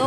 2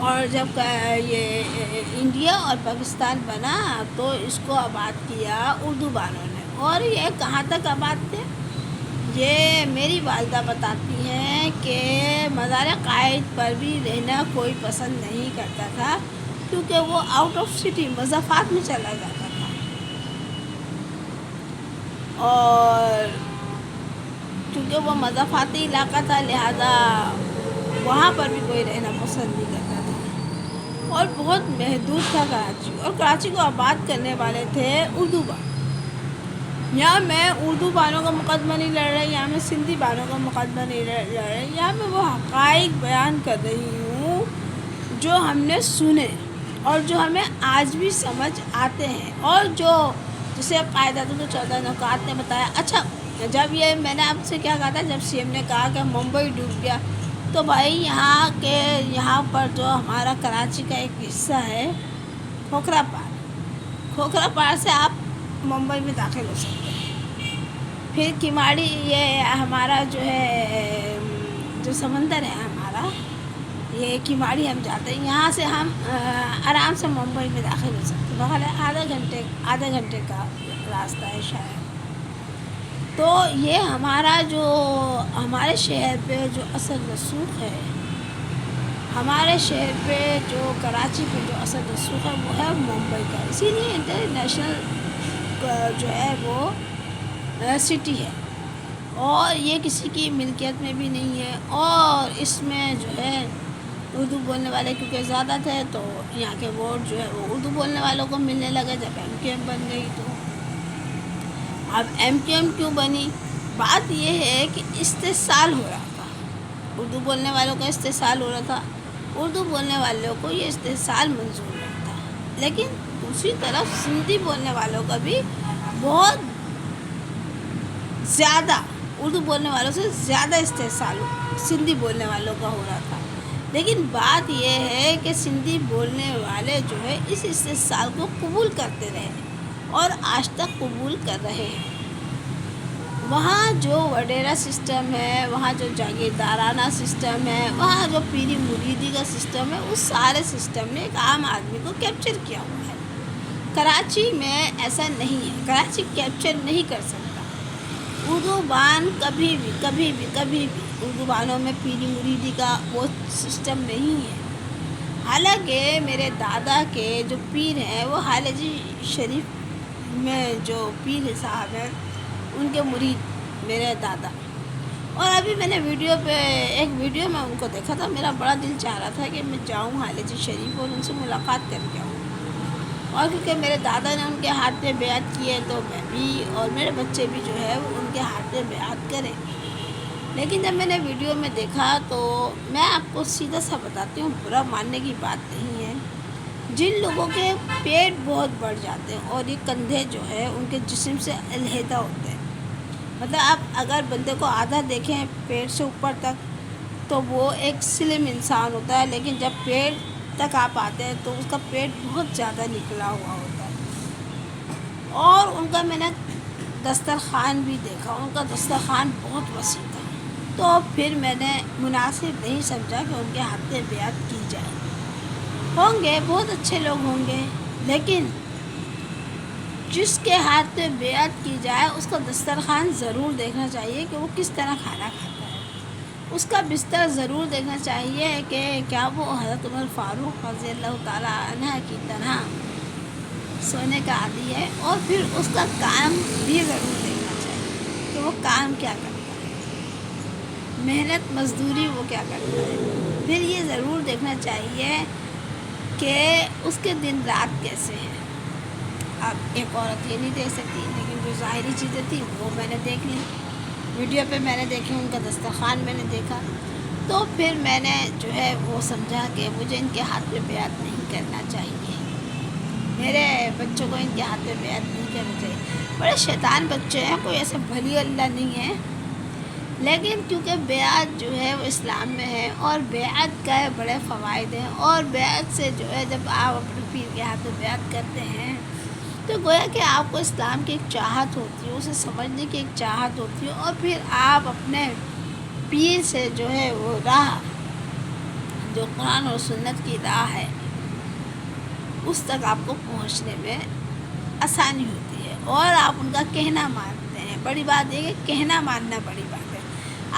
اور جب یہ انڈیا اور پاکستان بنا تو اس کو آباد کیا اردو والوں نے. اور یہ کہاں تک آباد تھے؟ یہ میری والدہ بتاتی ہیں کہ مزار قائد پر بھی رہنا کوئی پسند نہیں کرتا تھا کیونکہ وہ آؤٹ آف سٹی مضافات میں چلا جاتا تھا، اور کیونکہ وہ مضافاتی علاقہ تھا لہذا وہاں پر بھی کوئی رہنا پسند نہیں کرتا تھا، اور بہت محدود تھا کراچی. اور کراچی کو آباد کرنے والے تھے اردو والے. یہاں میں اردو والوں کا مقدمہ نہیں لڑ رہی، یہاں میں سندھی والوں کا مقدمہ نہیں لڑ رہی، یہاں میں وہ حقائق بیان کر رہی ہوں جو ہم نے سنے اور جو ہمیں آج بھی سمجھ آتے ہیں، اور جو جسے قائداعظم کے 14 نکات نے بتایا. اچھا، جب یہ میں نے آپ سے کیا کہا تھا، جب سی ایم نے کہا کہ ممبئی ڈوب گیا، تو بھائی یہاں پر جو ہمارا کراچی کا ایک حصہ ہے کھوکھرا پار، کھوکھرا پار سے آپ ممبئی میں داخل ہو سکتے ہیں. پھر کماڑی، یہ ہمارا جو ہے جو سمندر ہے ہمارا، یہ کماڑی ہم جاتے ہیں، یہاں سے ہم آرام سے ممبئی میں داخل ہو سکتے ہیں. بغیر آدھے گھنٹے کا راستہ ہے شاید. تو یہ ہمارے شہر پہ جو اثر رسوخ ہے، ہمارے شہر پہ جو کراچی پہ جو اثر رسوخ ہے وہ ہے ممبئی کا. اسی لیے انٹرنیشنل جو ہے وہ سٹی ہے، اور یہ کسی کی ملکیت میں بھی نہیں ہے. اور اس میں جو ہے اردو بولنے والے کیونکہ زیادہ تھے تو یہاں کے ووٹ جو ہے وہ اردو بولنے والوں کو ملنے لگے. جب ایم کیو ایم بن گئی تو اب ایم کیو ایم کیوں بنی؟ بات یہ ہے کہ استحصال ہو رہا تھا، اردو بولنے والوں کا استحصال ہو رہا تھا، اردو بولنے والوں کو یہ استحصال منظور نہیں تھا. لیکن دوسری طرف سندھی بولنے والوں کا بھی بہت زیادہ، اردو بولنے والوں سے زیادہ استحصال سندھی بولنے والوں کا ہو رہا تھا. لیکن بات یہ ہے کہ سندھی بولنے والے جو ہے اس استحصال کو قبول کرتے رہے اور آج تک قبول کر رہے ہیں. وہاں جو وڈیرا سسٹم ہے، وہاں جو جاگیردارانہ سسٹم ہے، وہاں جو پیری مریدی کا سسٹم ہے، اس سارے سسٹم نے ایک عام آدمی کو کیپچر کیا ہوا ہے. کراچی میں ایسا نہیں ہے، کراچی کیپچر نہیں کر سکتا. اردو بان کبھی بھی اردو بانوں میں پیری مریدی کا وہ سسٹم نہیں ہے. حالانکہ میرے دادا کے جو پیر ہیں وہ حالجی شریف میں جو پیر صاحب ہیں ان کے مرید میرے دادا. اور ابھی میں نے ایک ویڈیو میں ان کو دیکھا تھا، میرا بڑا دل چاہ رہا تھا کہ میں جاؤں حالجی شریف اور ان سے ملاقات کر کے آؤں. اور کیونکہ میرے دادا نے ان کے ہاتھ پہ بیعت کی ہے تو میں بھی اور میرے بچے بھی جو ہے وہ ان کے ہاتھ پہ بیعت کریں. لیکن جب میں نے ویڈیو میں دیکھا تو میں آپ کو سیدھا سا بتاتی ہوں، برا ماننے کی بات نہیں ہے. جن لوگوں کے پیٹ بہت بڑھ جاتے ہیں اور یہ کندھے جو ہے ان کے جسم سے علیحدہ ہوتے ہیں، مطلب آپ اگر بندے کو آدھا دیکھیں پیٹ سے اوپر تک تو وہ ایک سلم انسان ہوتا ہے، لیکن جب پیٹ تک آپ آتے ہیں تو اس کا پیٹ بہت زیادہ نکلا ہوا ہوتا ہے. اور ان کا میں نے دسترخوان بھی دیکھا، ان کا دسترخوان بہت وسیع تھا. تو پھر میں نے مناسب نہیں سمجھا کہ ان کے ہاتھ پہ بیعت کی جائے. ہوں گے بہت اچھے لوگ ہوں گے، لیکن جس کے ہاتھ پہ بیعت کی جائے اس کا دسترخوان ضرور دیکھنا چاہیے کہ وہ کس طرح کھانا کھاتا ہے. اس کا بستر ضرور دیکھنا چاہیے کہ کیا وہ حضرت عمر فاروق رضی اللہ تعالیٰ عنہ کی طرح سونے کا عادی ہے. اور پھر اس کا کام بھی ضرور دیکھنا چاہیے کہ وہ کام کیا کرتا ہے، محنت مزدوری وہ کیا کرتا ہے. پھر یہ ضرور دیکھنا چاہیے کہ اس کے دن رات کیسے ہیں. اب ایک عورت یہ نہیں دیکھ سکتی، لیکن جو ظاہری چیزیں تھیں وہ میں نے دیکھ لی، ویڈیو پہ میں نے دیکھی، ان کا دسترخوان میں نے دیکھا. تو پھر میں نے جو ہے وہ سمجھا کہ مجھے ان کے ہاتھ پہ بیعت نہیں کرنا چاہیے، میرے بچوں کو ان کے ہاتھ پہ بیعت نہیں کرنا چاہیے. بڑے شیطان بچے ہیں، کوئی ایسے بھلی اللہ نہیں ہے، لیکن کیونکہ بیعت جو ہے وہ اسلام میں ہے اور بیعت کا بڑے فوائد ہیں. اور بیعت سے جو ہے جب آپ اپنے پیر کے ہاتھ پہ بیعت کرتے ہیں تو گویا کہ آپ کو اسلام کی ایک چاہت ہوتی ہے، اسے سمجھنے کی ایک چاہت ہوتی ہے، اور پھر آپ اپنے پیر سے جو ہے وہ راہ جو قرآن اور سنت کی راہ ہے اس تک آپ کو پہنچنے میں آسانی ہوتی ہے، اور آپ ان کا کہنا مانتے ہیں۔ بڑی بات یہ ہے کہ کہنا ماننا بڑی بات ہے۔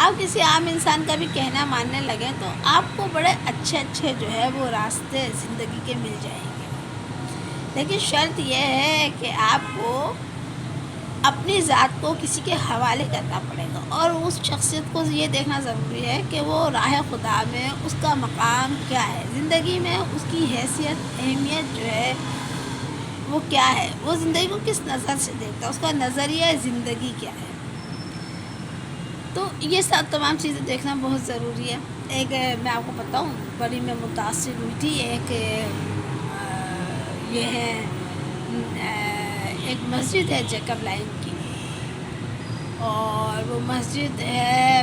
آپ کسی عام انسان کا بھی کہنا ماننے لگیں تو آپ کو بڑے اچھے اچھے جو ہے وہ راستے زندگی کے مل جائیں گے، لیکن شرط یہ ہے کہ آپ کو اپنی ذات کو کسی کے حوالے کرنا پڑے گا، اور اس شخصیت کو یہ دیکھنا ضروری ہے کہ وہ راہ خدا میں اس کا مقام کیا ہے، زندگی میں اس کی حیثیت اہمیت جو ہے وہ کیا ہے، وہ زندگی کو کس نظر سے دیکھتا ہے، اس کا نظریہ زندگی کیا ہے۔ تو یہ سب تمام چیزیں دیکھنا بہت ضروری ہے۔ ایک میں آپ کو بتاؤں، بڑی میں متاثر ہوئی تھی، یہ ہے ایک مسجد ہے جیکب لائن کی، اور وہ مسجد ہے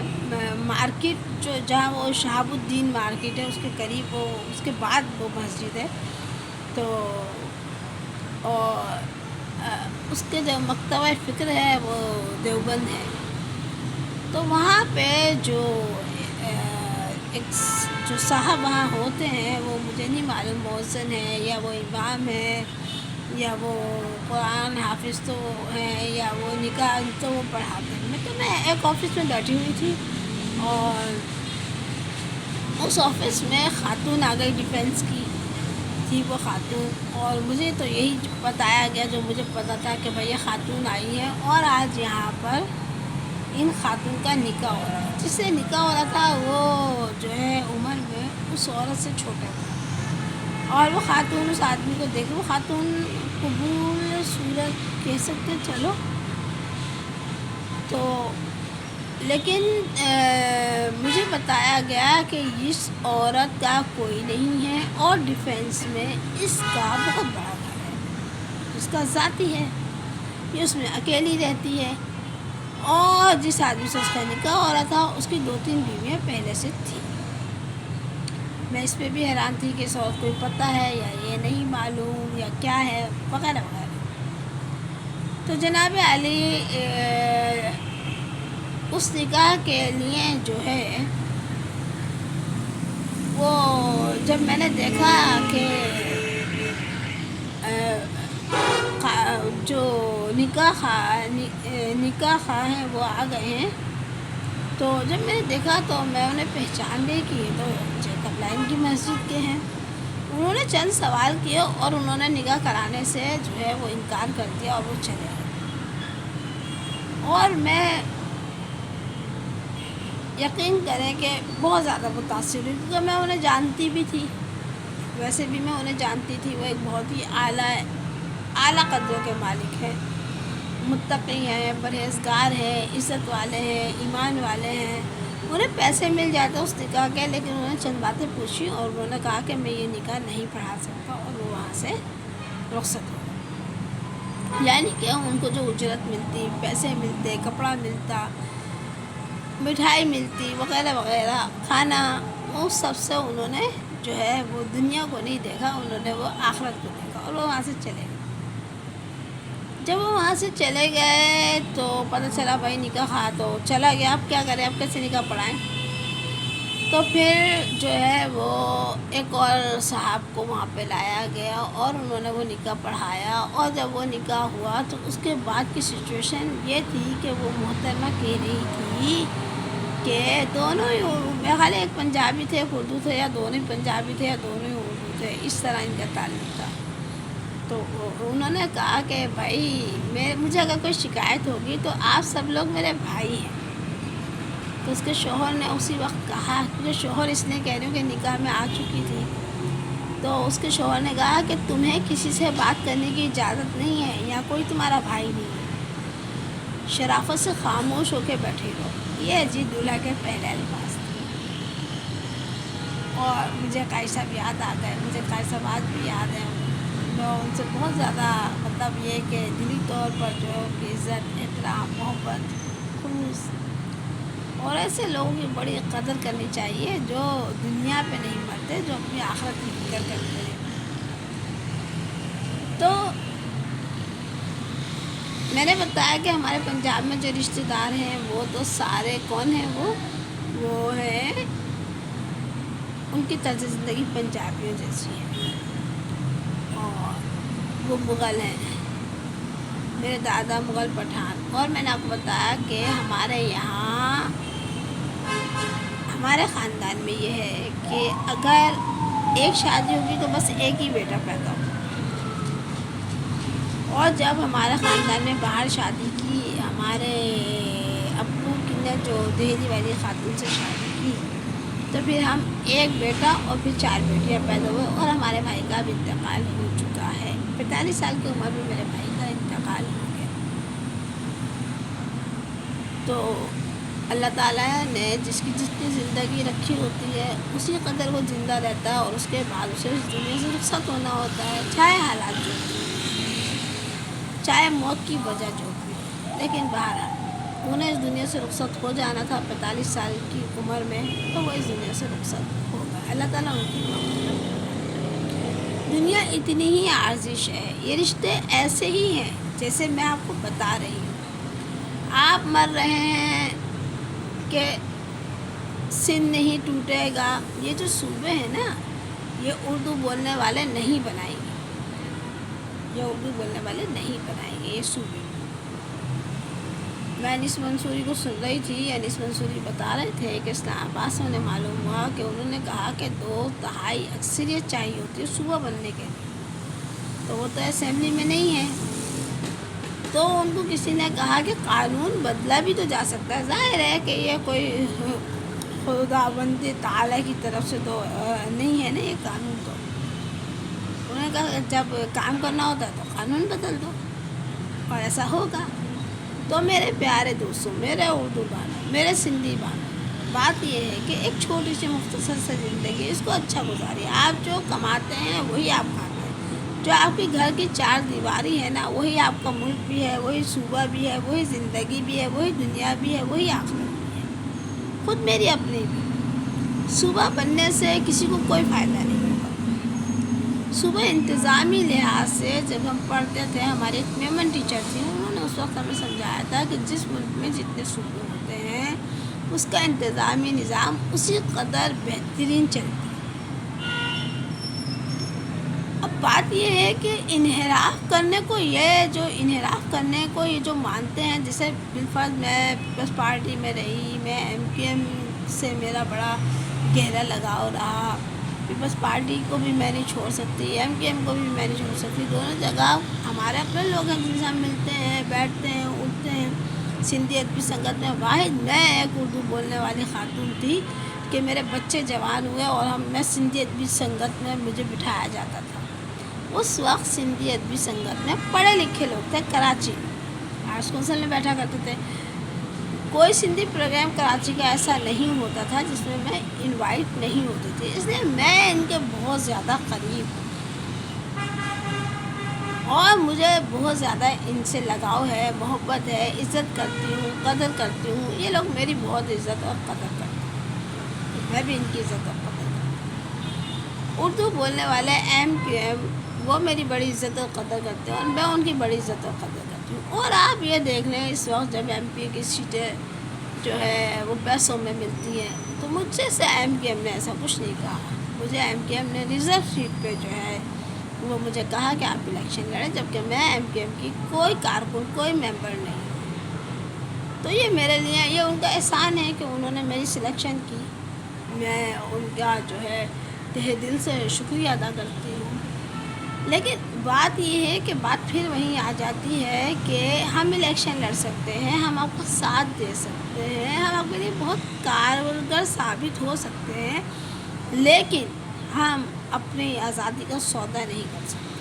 مارکیٹ جو جہاں وہ شہاب الدین مارکیٹ ہے اس کے قریب، وہ اس کے بعد وہ مسجد ہے۔ تو اور اس کے جو مکتبہ فکر ہے وہ دیوبند ہے۔ تو وہاں پہ جو جو صاحب وہاں ہوتے ہیں وہ مجھے نہیں معلوم مؤذن ہے یا وہ امام ہے یا وہ قرآن حافظ تو ہیں یا وہ نکاح تو وہ پڑھاتے ہیں۔ میں ایک آفس میں بیٹھی ہوئی تھی، اور اس آفس میں خاتون آ گئی، ڈیفینس کی تھی وہ خاتون، اور مجھے تو یہی بتایا گیا جو مجھے پتا تھا کہ بھئی یہ خاتون آئی ہے اور آج یہاں پر ان خاتون کا نکاح ہو رہا ہے۔ جس سے نکاح ہو رہا تھا وہ جو ہے عمر میں اس عورت سے چھوٹا تھا، اور وہ خاتون اس آدمی کو دیکھ، وہ خاتون قبول صورت کہہ سکتے چلو، تو لیکن مجھے بتایا گیا کہ اس عورت کا کوئی نہیں ہے، اور ڈیفینس میں اس کا بہت بڑا گھر ہے، اس کا ذاتی ہے، یہ اس میں اکیلی رہتی ہے، اور جس آدمی سے اس کا نکاح ہو رہا تھا اس کی 2-3 بیویاں پہلے سے تھیں۔ میں اس پہ بھی حیران تھی کہ اس عورت کو پتہ ہے یا یہ نہیں معلوم یا کیا ہے وغیرہ وغیرہ۔ تو جناب علی اس نکاح کے لیے جو ہے وہ جب میں نے دیکھا کہ جو نکاح خواہ ہیں وہ آ گئے ہیں، تو جب میں نے دیکھا تو میں انہیں پہچان گئی کہ یہ تو جیکب لائن کی مسجد کے ہیں۔ انہوں نے چند سوال کیے اور انہوں نے نکاح کرانے سے جو ہے وہ انکار کر دیا اور وہ چلے گئے، اور میں یقین کریں کہ بہت زیادہ متاثر ہوئی، کیونکہ میں انہیں جانتی بھی تھی، ویسے بھی میں انہیں جانتی تھی۔ وہ ایک بہت ہی اعلیٰ قدروں کے مالک ہیں، متقی ہیں، پرہیزگار ہیں، عزت والے ہیں، ایمان والے ہیں۔ انہیں پیسے مل جاتے اس نکاح کے، لیکن انہوں نے چند باتیں پوچھی اور انہوں نے کہا کہ میں یہ نکاح نہیں پڑھا سکتا، اور وہ وہاں سے رخصت ہو گئے۔ یعنی کہ ان کو جو اجرت ملتی، پیسے ملتے، کپڑا ملتا، مٹھائی ملتی وغیرہ وغیرہ، کھانا، وہ سب سے انہوں نے جو ہے وہ دنیا کو نہیں دیکھا، انہوں نے وہ آخرت کو دیکھا، اور وہ وہاں سے چلے گئے۔ جب وہ وہاں سے چلے گئے تو پتہ چلا بھائی نکاح خواہ تو چلا گیا، اب کیا کریں، اب کیسے نکاح پڑھائیں؟ تو پھر جو ہے وہ ایک اور صاحب کو وہاں پہ لایا گیا اور انہوں نے وہ نکاح پڑھایا، اور جب وہ نکاح ہوا تو اس کے بعد کی سچویشن یہ تھی کہ وہ محترمہ کہہ رہی تھی کہ دونوں ہی میرے خیال ایک پنجابی تھے، ایک اردو تھے، یا دونوں ہی پنجابی تھے یا دونوں ہی اردو تھے، اس طرح ان کا تعلق تھا۔ تو انہوں نے کہا کہ بھائی مجھے اگر کوئی شکایت ہوگی تو آپ سب لوگ میرے بھائی ہیں۔ تو اس کے شوہر نے اسی وقت کہا، کیونکہ شوہر اس نے کہہ رہی ہوں کہ نکاح میں آ چکی تھی، تو اس کے شوہر نے کہا کہ تمہیں کسی سے بات کرنے کی اجازت نہیں ہے، یا کوئی تمہارا بھائی نہیں ہے، شرافت سے خاموش ہو کے بیٹھے رہو۔ یہ جی دولہا کے پہلے الفاظ تھے، اور مجھے قاری صاحب یاد آ گئے، مجھے قاری صاحب آج بھی یاد ہیں۔ میں ان سے بہت زیادہ مطلب یہ کہ دلی طور پر جو ہے ان کی عزت، احترام، محبت، خلوص، اور ایسے لوگوں کی بڑی قدر کرنی چاہیے جو دنیا پہ نہیں مرتے، جو اپنی آخرت کی فکر کرتے ہیں۔ تو میں نے بتایا کہ ہمارے پنجاب میں جو رشتہ دار ہیں وہ تو سارے کون ہیں، وہ ہیں ان کی طرز زندگی پنجابیوں جیسی ہے اور وہ مغل ہیں، میرے دادا مغل پٹھان۔ اور میں نے آپ کو بتایا کہ ہمارے یہاں ہمارے خاندان میں یہ ہے کہ اگر ایک شادی ہوگی تو بس ایک ہی بیٹا پیدا ہوگا، اور جب ہمارے خاندان میں باہر شادی کی، ہمارے ابو کی نے جو دہلی والی خاتون سے شادی کی، تو پھر ہم ایک بیٹا اور پھر 4 بیٹیاں پیدا ہوئے، اور ہمارے بھائی کا بھی انتقال ہو چکا ہے۔ 45 سال کی عمر میں میرے بھائی کا انتقال ہو گیا۔ تو اللہ تعالیٰ نے جس کی جتنی زندگی رکھی ہوتی ہے اسی قدر وہ زندہ رہتا ہے، اور اس کے بعد اسے اس دنیا سے رخصت ہونا ہوتا ہے، چاہے حالات جو بھی ہوں، چاہے موت کی وجہ جو بھی ہو، لیکن بہرحال انہیں اس دنیا سے رخصت ہو جانا تھا 45 سال کی عمر میں، تو وہ اس دنیا سے رخصت ہو گئے۔ اللہ تعالیٰ ان کی مغفرت کرے۔ دنیا اتنی ہی عارضش ہے، یہ رشتے ایسے ہی ہیں جیسے میں آپ کو بتا رہی ہوں۔ آپ مر رہے ہیں کہ سن نہیں ٹوٹے گا، یہ جو صوبے ہیں نا، یہ اردو بولنے والے نہیں بنائیں گے، یہ اردو بولنے والے نہیں بنائیں گے یہ صوبے۔ میں انیس منصوری کو سن رہی تھی، انیس منصوری بتا رہے تھے کہ اسلام آباد سے انہیں معلوم ہوا کہ انہوں نے کہا کہ 2/3 اکثریت چاہیے ہوتی ہے صوبہ بننے کے لیے، تو وہ تو اسمبلی میں نہیں ہے، تو ان کو کسی نے کہا کہ قانون بدلا بھی تو جا سکتا ہے۔ ظاہر ہے کہ یہ کوئی خداوند تعالیٰ کی طرف سے تو نہیں ہے نا یہ قانون، تو انہوں نے کہا جب کام کرنا ہوتا ہے تو قانون بدل دو، اور ایسا ہوگا۔ تو میرے پیارے دوستوں، میرے اردو بانو، میرے سندھی بانو، بات یہ ہے کہ ایک چھوٹی سی مختصر سے زندگی، اس کو اچھا گزاریے۔ آپ جو کماتے ہیں وہی آپ کھاتے ہیں، جو آپ کے گھر کی 4 دیواری ہے نا، وہی آپ کا ملک بھی ہے، وہی صوبہ بھی ہے، وہی زندگی بھی ہے، وہی دنیا بھی ہے، وہی آخرت بھی ہے، خود میری اپنی بھی۔ صوبہ بننے سے کسی کو کوئی فائدہ نہیں ہوگا۔ صوبہ انتظامی لحاظ سے جب ہم پڑھتے تھے، ہمارے ایک میمن ٹیچر تھی، انہوں نے اس وقت ہمیں سمجھایا تھا کہ جس ملک میں جتنے صوبے ہوتے ہیں اس کا انتظامی نظام اسی قدر بہترین چلتا ہے۔ اب بات یہ ہے کہ انحراف کرنے کو یہ جو مانتے ہیں، جیسے بالفرض میں پیپلز پارٹی میں رہی، میں ایم کیو ایم سے میرا بڑا گہرا لگاؤ رہا، پیپلز پارٹی کو بھی میں نہیں چھوڑ سکتی، ایم کیو ایم کو بھی میں نہیں چھوڑ سکتی، دونوں جگہ ہمارے اپنے لوگ ہیں جن سے ہم ملتے ہیں، بیٹھتے ہیں، اٹھتے ہیں۔ سندھی ادبی سنگت میں واحد میں ایک اردو بولنے والی خاتون تھی کہ میرے بچے جوان ہوئے اور میں سندھی ادبی سنگت میں مجھے بٹھایا جاتا تھا۔ اس وقت سندھی ادبی سنگت میں پڑھے لکھے لوگ تھے، کراچی آرٹس کونسل میں بیٹھا کرتے تھے، کوئی سندھی پروگرام کراچی کا ایسا نہیں ہوتا تھا جس میں میں انوائٹ نہیں ہوتی تھی، اس لیے میں ان کے بہت زیادہ قریب ہوں اور مجھے بہت زیادہ ان سے لگاؤ ہے، محبت ہے، عزت کرتی ہوں، قدر کرتی ہوں۔ یہ لوگ میری بہت عزت اور قدر کرتے ہیں، میں بھی ان کی عزت اور قدر کرتی ہوں۔ اردو بولنے والے ایم کیو ایم وہ میری بڑی عزت اور قدر کرتے ہیں اور میں ان کی بڑی عزت اور قدر کرتی ہوں۔ اور آپ یہ دیکھ لیں اس وقت جب ایم پی کی سیٹیں جو ہے وہ پیسوں میں ملتی ہیں، تو مجھ سے ایم کیو ایم نے ایسا کچھ نہیں کہا، مجھے ایم کیو ایم نے ریزرو سیٹ پہ جو ہے وہ مجھے کہا کہ آپ الیکشن لڑیں، جبکہ میں ایم کیو ایم کی کوئی کارکن، کوئی ممبر نہیں ہوں۔ تو یہ میرے لیے یہ ان کا احسان ہے کہ انہوں نے میری سلیکشن کی، میں ان کا جو ہے تہ دل سے شکریہ ادا کرتی ہوں۔ لیکن بات یہ ہے کہ بات پھر وہیں آ جاتی ہے کہ ہم الیکشن لڑ سکتے ہیں، ہم آپ کو ساتھ دے سکتے ہیں، ہم آپ کے لیے بہت کارگر ثابت ہو سکتے ہیں، لیکن ہم اپنی آزادی کا سودا نہیں کر سکتے،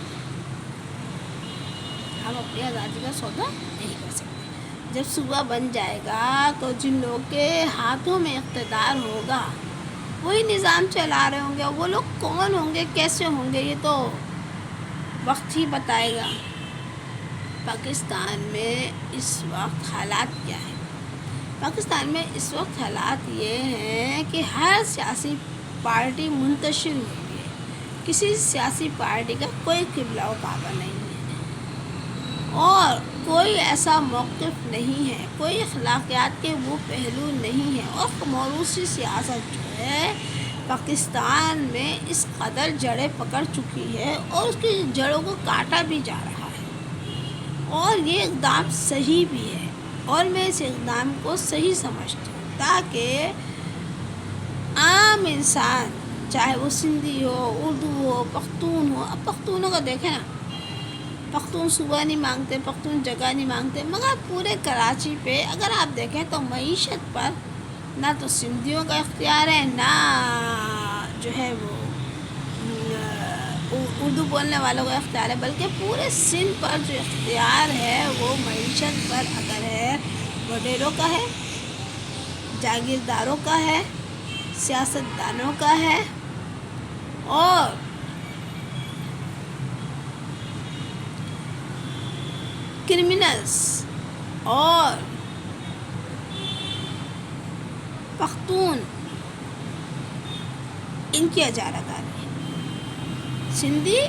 ہم اپنی آزادی کا سودا نہیں کر سکتے۔ جب صوبہ بن جائے گا تو جن لوگوں کے ہاتھوں میں اقتدار ہوگا وہی نظام چلا رہے ہوں گے، وہ لوگ کون ہوں گے، کیسے ہوں گے، یہ تو وقت ہی بتائے گا۔ پاکستان میں اس وقت حالات کیا ہیں؟ پاکستان میں اس وقت حالات یہ ہیں کہ ہر سیاسی پارٹی منتشر ہوئی ہے، کسی سیاسی پارٹی کا کوئی قبلہ و کعبہ نہیں ہے اور کوئی ایسا موقف نہیں ہے، کوئی اخلاقیات کے وہ پہلو نہیں ہے، اور موروثی سیاست جو ہے پاکستان میں اس قدر جڑیں پکڑ چکی ہے اور اس کی جڑوں کو کاٹا بھی جا رہا ہے، اور یہ اقدام صحیح بھی ہے، اور میں اس اقدام کو صحیح سمجھتی ہوں، تاکہ عام انسان، چاہے وہ سندھی ہو، اردو ہو، پختون ہو، اب پختونوں کا دیکھیں نا، پختون صوبہ نہیں مانگتے، پختون جگہ نہیں مانگتے، مگر پورے کراچی پہ اگر آپ دیکھیں تو معیشت پر نہ تو سندھیوں کا اختیار ہے، نہ جو ہے وہ اردو بولنے والوں کا اختیار ہے، بلکہ پورے سندھ پر جو اختیار ہے وہ معیشت پر اگر ہے وڈیروں کا ہے، جاگیرداروں کا ہے، سیاستدانوں کا ہے، اور کرمنلز اور پختون ان کی اجارہ داری ہے، سندھی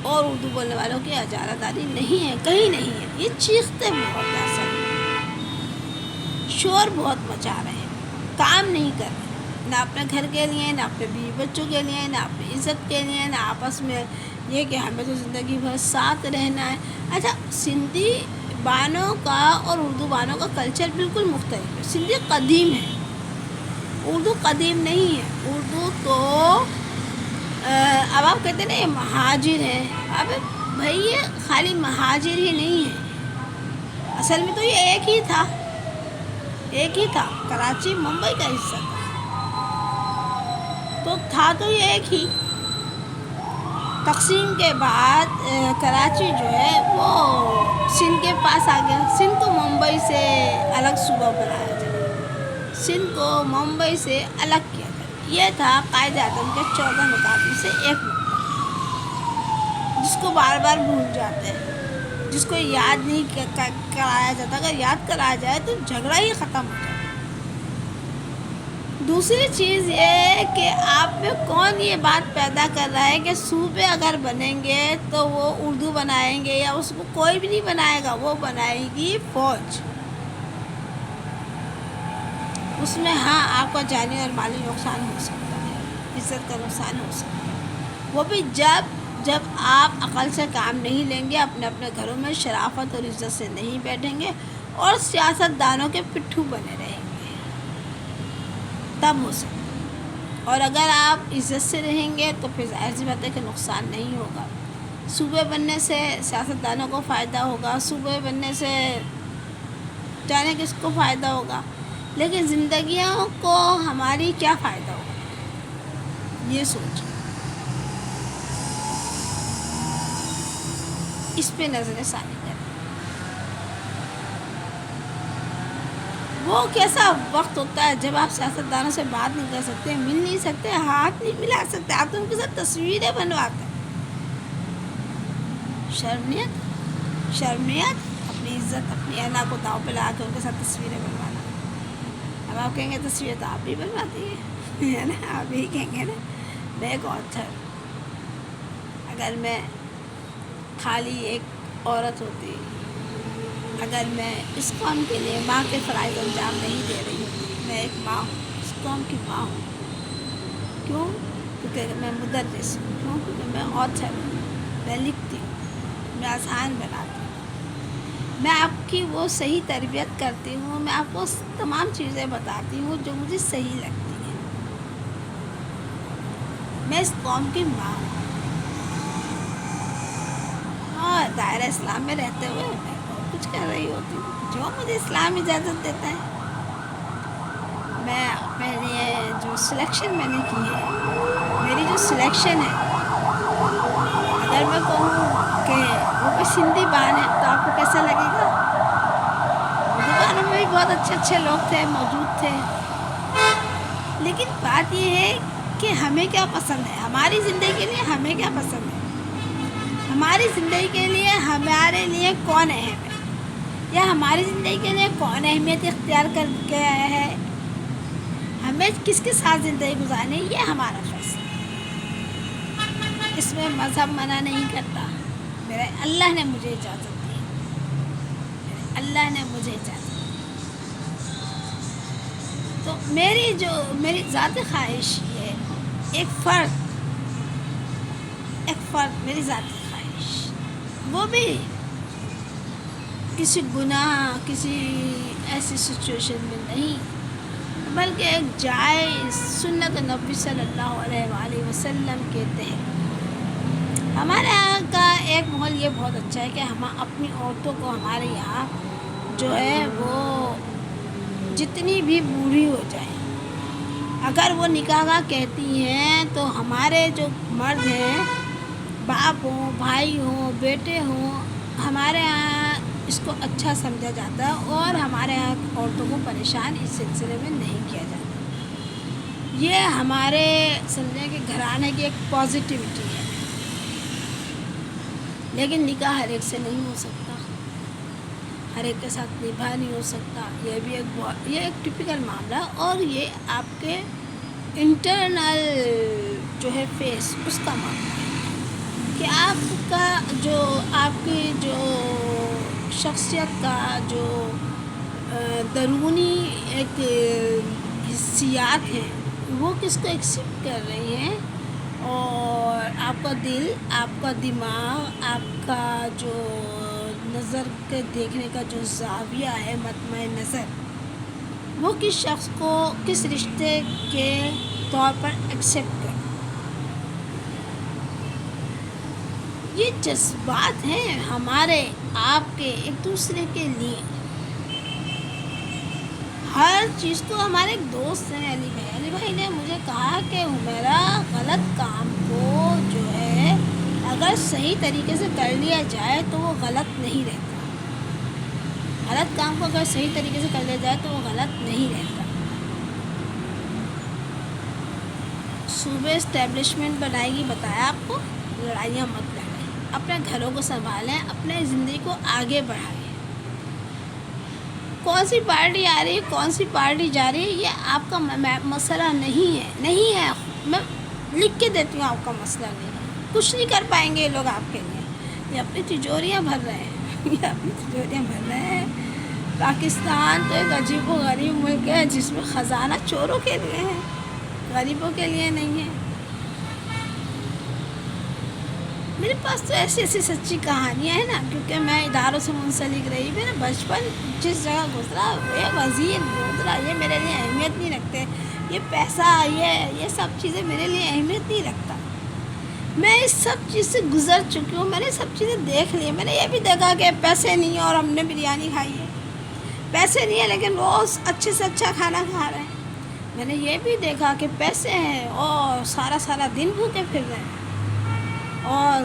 اور اردو بولنے والوں کی اجارہ داری نہیں ہے، کہیں نہیں ہے۔ یہ چیختے بہت ہیں، اصل میں شور بہت مچا رہے ہیں، کام نہیں کر رہے، نہ اپنے گھر کے لیے، نہ اپنے بیوی بچوں کے لیے، نہ اپنی عزت کے لیے، نہ آپس میں یہ کہ ہمیں تو زندگی بھر ساتھ رہنا ہے۔ اچھا، سندھی بانوں کا اور اردو بانوں کا کلچر بالکل مختلف ہے۔ سندھی قدیم ہے، اردو قدیم نہیں ہے۔ اردو تو اب آپ کہتے ہیں نا یہ مہاجر ہیں، اب بھائی یہ خالی مہاجر ہی نہیں ہے، اصل میں تو یہ ایک ہی تھا، کراچی ممبئی کا حصہ تھا تو یہ ایک ہی۔ تقسیم کے بعد کراچی جو ہے وہ سندھ کے پاس آ گیا، سندھ کو ممبئی سے الگ صوبہ بنایا جائے، سندھ کو ممبئی سے الگ کیا جائے، یہ تھا قائد اعظم کے 14 نکات میں سے ایک نکتہ، جس کو بار بار بھول جاتے ہیں، جس کو یاد نہیں کرایا جاتا۔ اگر یاد کرایا جائے تو جھگڑا ہی ختم ہو جائے۔ دوسری چیز یہ ہے کہ آپ میں کون یہ بات پیدا کر رہا ہے کہ صوبے اگر بنیں گے تو وہ اردو بنائیں گے، یا اس کو کوئی بھی نہیں بنائے گا، وہ بنائے گی فوج۔ اس میں ہاں آپ کا جانی اور مالی نقصان ہو سکتا ہے، عزت کا نقصان ہو سکتا ہے، وہ بھی جب آپ عقل سے کام نہیں لیں گے، اپنے اپنے گھروں میں شرافت اور عزت سے نہیں بیٹھیں گے اور سیاست دانوں کے پٹھو بنے رہیں گے، تب ہو سکتا ہے۔ اور اگر آپ عزت سے رہیں گے تو پھر ظاہر سی بات ہے کہ نقصان نہیں ہوگا۔ صوبے بننے سے سیاستدانوں کو فائدہ ہوگا، صوبے بننے سے جانے کس کو فائدہ ہوگا، لیکن زندگیوں کو ہماری کیا فائدہ ہوگا، یہ سوچیں، اس پہ نظر ثانی کریں۔ وہ کیسا وقت ہوتا ہے جب آپ سیاستدانوں سے بات نہیں کر سکتے، مل نہیں سکتے، ہاتھ نہیں ملا سکتے، آپ تو ان کے ساتھ تصویریں بنواتے ہیں۔ شرمیت اپنی عزت، اپنی انا کو داؤ پہ لگا کے ان کے ساتھ تصویریں بنوانا۔ اب آپ کہیں گے تصویریں تو آپ بھی بنواتی ہیں، ہے نا، آپ بھی کہیں گے نا میں ایک آتھر، اگر میں خالی ایک عورت ہوتی، اگر میں اس قوم کے لیے ماں کے فرائض انجام نہیں دے رہی ہوتی، میں ایک ماں ہوں، اس قوم کی ماں ہوں، کیوں؟ کیونکہ میں مدرس ہوں، کیوں؟ کیونکہ میں آتھر ہوں، میں لکھتی ہوں، میں اذہان بناتی ہوں، میں آپ کی وہ صحیح تربیت کرتی ہوں، میں آپ کو تمام چیزیں بتاتی ہوں جو مجھے صحیح لگتی ہیں، میں اس قوم کی ماں ہوں، اور دائرہ اسلام میں رہتے ہوئے میں بہت کچھ کر رہی ہوتی ہوں جو مجھے اسلام اجازت دیتا ہے۔ میں اپنے لیے جو سلیکشن میں نے کی ہے، میری جو سلیکشن ہے، اگر میں کہوں کہ وہ کوئی سندھی بان ہے تو آپ کو کیسا لگے گا؟ اردو بانوں میں بھی بہت اچھے اچھے لوگ تھے، موجود تھے، لیکن بات یہ ہے کہ ہمیں کیا پسند ہے، ہماری زندگی کے لیے ہمیں کیا پسند ہے، ہماری زندگی کے لیے ہمارے لیے کون اہم ہے، یا ہماری زندگی کے لیے کون اہمیت اختیار کر کے آیا ہے، ہمیں کس کے ساتھ زندگی گزارنی ہے، یہ ہمارا فیصلہ ہے۔ اس میں مذہب منع نہیں کرتا، میرے اللہ نے مجھے اجازت دی، میرے اللہ نے مجھے اجازت دی، تو میری ذاتی خواہش یہ ہے ایک فرد میری ذاتی خواہش، وہ بھی کسی گناہ، کسی ایسی سچویشن میں نہیں، بلکہ ایک جائز سنت نبی صلی اللہ علیہ وآلہ وسلم کے تحت۔ ہمارے یہاں کا ایک ماحول یہ بہت اچھا ہے کہ ہم اپنی عورتوں کو ہمارے یہاں جو ہے وہ جتنی بھی بوڑھی ہو جائیں، اگر وہ نکاح کہتی ہیں تو ہمارے جو مرد ہیں، باپ ہوں، بھائی ہوں، بیٹے ہوں، ہمارے یہاں اس کو اچھا سمجھا جاتا ہے اور ہمارے یہاں عورتوں کو پریشان اس سلسلے میں نہیں کیا جاتا۔ یہ ہمارے سمجھیں کہ گھرانے کی ایک پازیٹیوٹی ہے، لیکن نکاح ہر ایک سے نہیں ہو سکتا، ہر ایک کے ساتھ نبھا نہیں ہو سکتا۔ یہ بھی ایک ٹپیکل معاملہ، اور یہ آپ کے انٹرنل جو ہے فیس، اس کا معاملہ ہے کہ آپ کی جو شخصیت کا جو درونی ایک حسیات ہیں وہ کس کو ایکسیپٹ کر رہی ہیں، اور آپ کا دل، آپ کا دماغ، آپ کا جو نظر کے دیکھنے کا جو زاویہ ہے، مطمع نظر، وہ کس شخص کو کس رشتے کے طور پر ایکسیپٹ کر۔ یہ جذبات ہیں ہمارے آپ کے ایک دوسرے کے لیے، ہر چیز کو۔ ہمارے ایک دوست ہیں علی بھائی نے مجھے کہا کہ میرا غلط کام کو جو ہے اگر صحیح طریقے سے کر لیا جائے تو وہ غلط نہیں رہتا، غلط کام کو اگر صحیح طریقے سے کر لیا جائے تو وہ غلط نہیں رہتا۔ صوبے اسٹیبلشمنٹ بنائے گی، بتایا آپ کو، لڑائیاں مت لڑیں، اپنے گھروں کو سنبھالیں، اپنے زندگی کو آگے بڑھائیں۔ کون سی پارٹی آ رہی ہے، کون سی پارٹی جا رہی ہے، یہ آپ کا مسئلہ نہیں ہے۔ میں لکھ کے دیتی ہوں، آپ کا مسئلہ نہیں ہے، کچھ نہیں کر پائیں گے یہ لوگ آپ کے لیے۔ یہ اپنی تجوریاں بھر رہے ہیں، پاکستان تو ایک عجیب و غریب ملک ہے جس میں خزانہ چوروں کے لیے ہے، غریبوں کے لیے نہیں ہے۔ میرے پاس تو ایسی سچی کہانیاں ہیں نا، کیونکہ میں اداروں سے منسلک رہی، میرا بچپن جس جگہ گزرا، یہ وزیر گزرا، یہ میرے لیے اہمیت نہیں رکھتے، یہ پیسہ، یہ سب چیزیں میرے لیے اہمیت نہیں رکھتا۔ میں اس سب چیز سے گزر چکی ہوں، میں نے سب چیزیں دیکھ لی۔ میں نے یہ بھی دیکھا کہ پیسے نہیں ہیں اور ہم نے بریانی کھائی ہے، پیسے نہیں ہیں لیکن روز اچھے سے اچھا کھانا کھا رہے ہیں۔ میں نے یہ بھی دیکھا کہ پیسے ہیں اور سارا دن بھوکے پھر رہے ہیں اور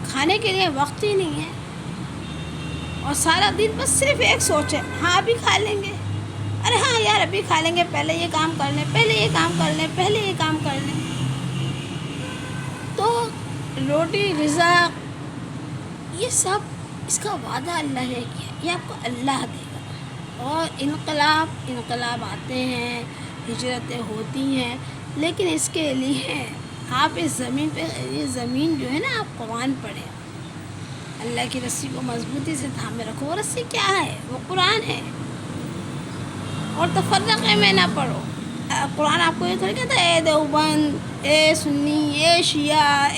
کھانے کے لیے وقت ہی نہیں ہے، اور سارا دن بس صرف ایک سوچ ہے، ہاں ابھی کھا لیں گے، ارے ہاں یار ابھی کھا لیں گے، پہلے یہ کام کر لیں، پہلے یہ کام کر لیں، پہلے یہ کام کر لیں۔ تو روٹی، رزق، یہ سب اس کا وعدہ اللہ نے کیا، یہ آپ کو اللہ دے گا۔ اور انقلاب آتے ہیں، ہجرتیں ہوتی ہیں، لیکن اس کے لیے آپ اس زمین پہ، یہ زمین جو ہے نا، آپ قرآن پڑھیں، اللہ کی رسی کو مضبوطی سے تھامے رکھو۔ وہ رسی کیا ہے؟ وہ قرآن ہے، اور تفرقے میں نہ پڑھو۔ قرآن آپ کو یہ تھوڑی کہتا ہے اے دیوبند، اے سنی، اے شیعہ،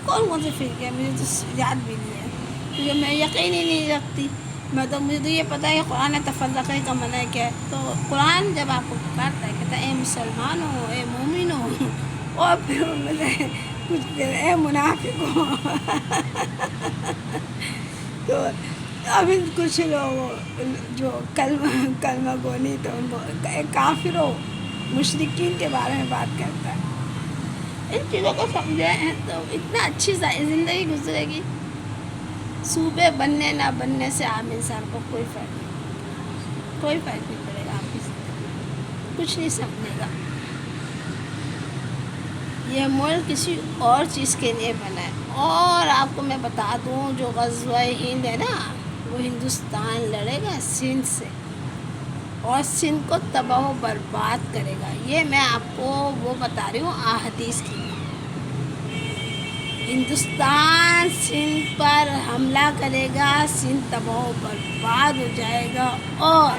کون سے فرقے ہیں، مجھے تو یاد بھی نہیں ہے، کیونکہ میں یقین ہی نہیں رکھتی۔ مجھے تو یہ پتہ ہے کہ قرآن تفرقے کا منع کیا ہے۔ تو قرآن جب آپ کو پکارتا ہے، کہتا ہے اے مسلمان ہو، اے مومن ہو، اور پھر مجھے کچھ اے منافق ہو۔ تو ابھی کچھ لوگ جو کلمہ گو نہیں، تو ان کو کافر و مشرکین کے بارے میں بات کرتا ہے۔ ان چیزوں کو سمجھیں تو اتنا اچھی زندگی گزرے گی۔ صوبے بننے نہ بننے سے عام انسان کو کوئی فرق نہیں پڑے گا، آپ کی زندگی کچھ نہیں سمجھے گا۔ یہ ملک کسی اور چیز کے لیے بنا ہے۔ اور آپ کو میں بتا دوں، جو غزوہ ہند ہے نا، وہ ہندوستان لڑے گا سندھ سے، اور سندھ کو تباہ و برباد کرے گا۔ یہ میں آپ کو وہ بتا رہی ہوں احادیث کی۔ ہندوستان سندھ پر حملہ کرے گا، سندھ تباہ و برباد ہو جائے گا، اور